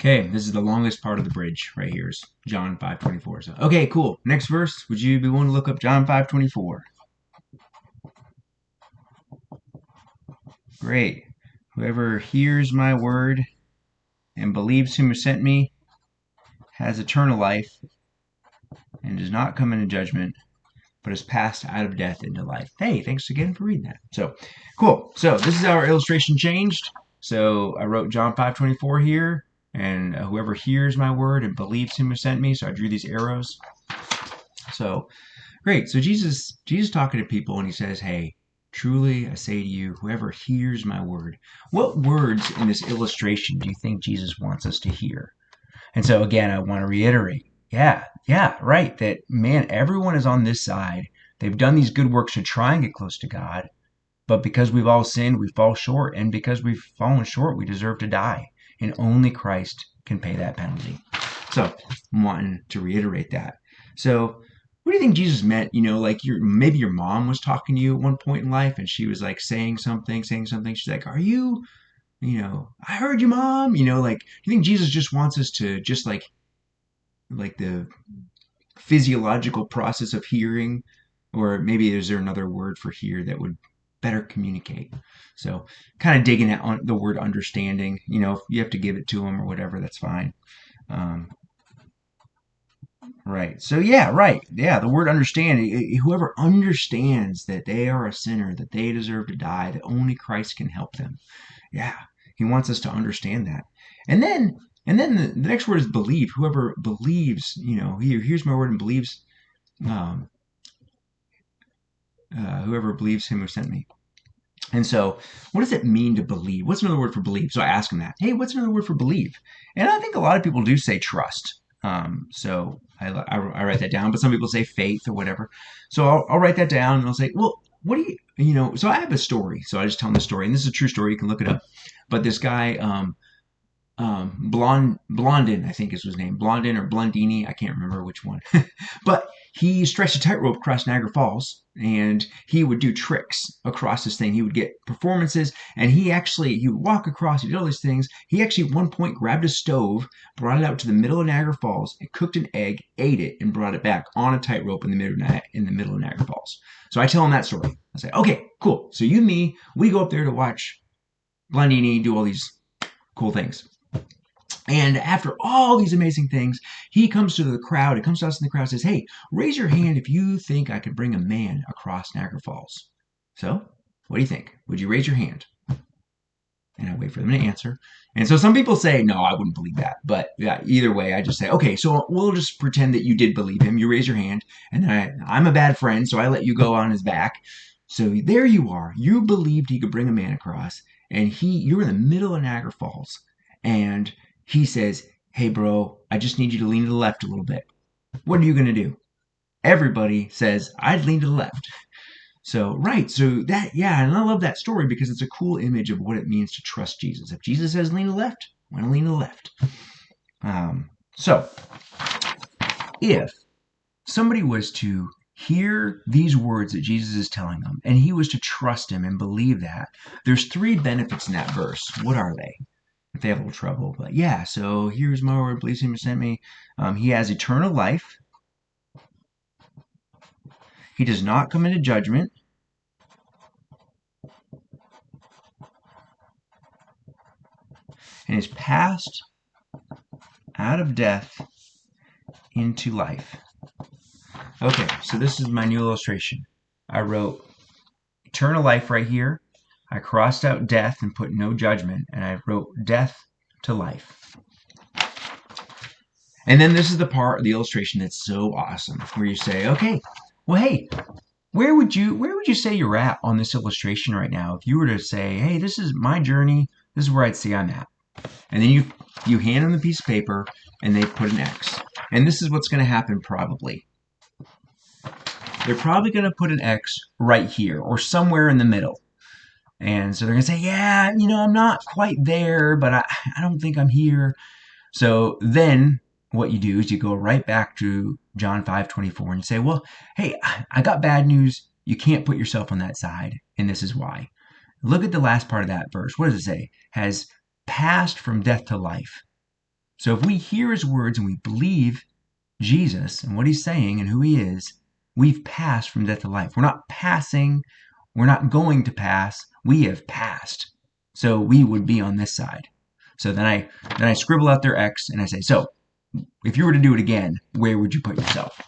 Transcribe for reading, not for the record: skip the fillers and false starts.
Okay, this is the longest part of the bridge right here. Is John 5:24. So, okay, cool. Next verse. Would you be willing to look up John 5:24? Great. Whoever hears my word and believes whom sent me has eternal life and does not come into judgment, but is passed out of death into life. Hey, thanks again for reading that. So, cool. So, this is how our illustration changed. So, I wrote John 5:24 here, and whoever hears my word and believes him who sent me. So, I drew these arrows. So, great. So, Jesus talking to people, and he says, "Hey, truly I say to you, whoever hears my word." What words in this illustration do you think Jesus wants us to hear? And so again, I want to reiterate, yeah, right, that man, everyone is on this side. They've done these good works to try and get close to God, but because we've all sinned, we fall short, and because we've fallen short, we deserve to die, and only Christ can pay that penalty. So I'm wanting to reiterate that. So what do you think Jesus meant? Like maybe your mom was talking to you at one point in life, and she was like saying something. She's like, "Are you?" I heard you, mom. Like, do you think Jesus just wants us to just like the physiological process of hearing, or maybe is there another word for hear that would better communicate? So, kind of digging at the word understanding. If you have to give it to him or whatever, that's fine. Um, right. So yeah, right. Yeah, the word understand. Whoever understands that they are a sinner, that they deserve to die, that only Christ can help them. Yeah, he wants us to understand that. And then the next word is believe. Whoever believes, here's my word and believes, um, whoever believes him who sent me. And so, what does it mean to believe? What's another word for believe? So I ask him that. Hey, what's another word for believe? And I think a lot of people do say trust. So I write that down, but some people say faith or whatever. So I'll write that down and I'll say, well, what do you. So I have a story. So I just tell them the story. And this is a true story. You can look it up. But this guy, Blondin, I think is his name, Blondin or Blondini, I can't remember which one. But he stretched a tightrope across Niagara Falls, and he would do tricks across this thing. He would get performances, and he would walk across, he did all these things. He actually at one point grabbed a stove, brought it out to the middle of Niagara Falls, and cooked an egg, ate it, and brought it back on a tightrope in the middle of Niagara Falls. So I tell him that story. I say, okay, cool. So you and me, we go up there to watch Blondini do all these cool things. And after all these amazing things, he comes to the crowd. He comes to us in the crowd and says, hey, raise your hand if you think I could bring a man across Niagara Falls. So, what do you think? Would you raise your hand? And I wait for them to answer. And so some people say, no, I wouldn't believe that. But yeah, either way, I just say, okay, so we'll just pretend that you did believe him. You raise your hand. And then I'm a bad friend, so I let you go on his back. So there you are. You believed he could bring a man across. And you're in the middle of Niagara Falls. And he says, hey, bro, I just need you to lean to the left a little bit. What are you going to do? Everybody says, I'd lean to the left. So, right. So that, yeah. And I love that story because it's a cool image of what it means to trust Jesus. If Jesus says lean to the left, I'm going to lean to the left. So if somebody was to hear these words that Jesus is telling them and he was to trust him and believe that, there's 3 benefits in that verse. What are they? If they have a little trouble. But yeah, so here's my word, believes him who sent me. He has eternal life. He does not come into judgment. And is passed out of death into life. Okay, so this is my new illustration. I wrote eternal life right here. I crossed out death and put no judgment, and I wrote death to life. And then this is the part of the illustration that's so awesome, where you say, okay, well, hey, where would you say you're at on this illustration right now? If you were to say, hey, this is my journey, this is where I'd say I'm at. And then you hand them the piece of paper, and they put an X. And this is what's going to happen probably. They're probably going to put an X right here, or somewhere in the middle. And so they're going to say, yeah, I'm not quite there, but I don't think I'm here. So then what you do is you go right back to John 5:24 and you say, well, hey, I got bad news. You can't put yourself on that side, and this is why. Look at the last part of that verse. What does it say? Has passed from death to life. So if we hear his words and we believe Jesus and what he's saying and who he is, we've passed from death to life. We're not passing. We're not going to pass. We have passed. So we would be on this side. So then I scribble out their X and I say, so if you were to do it again, where would you put yourself?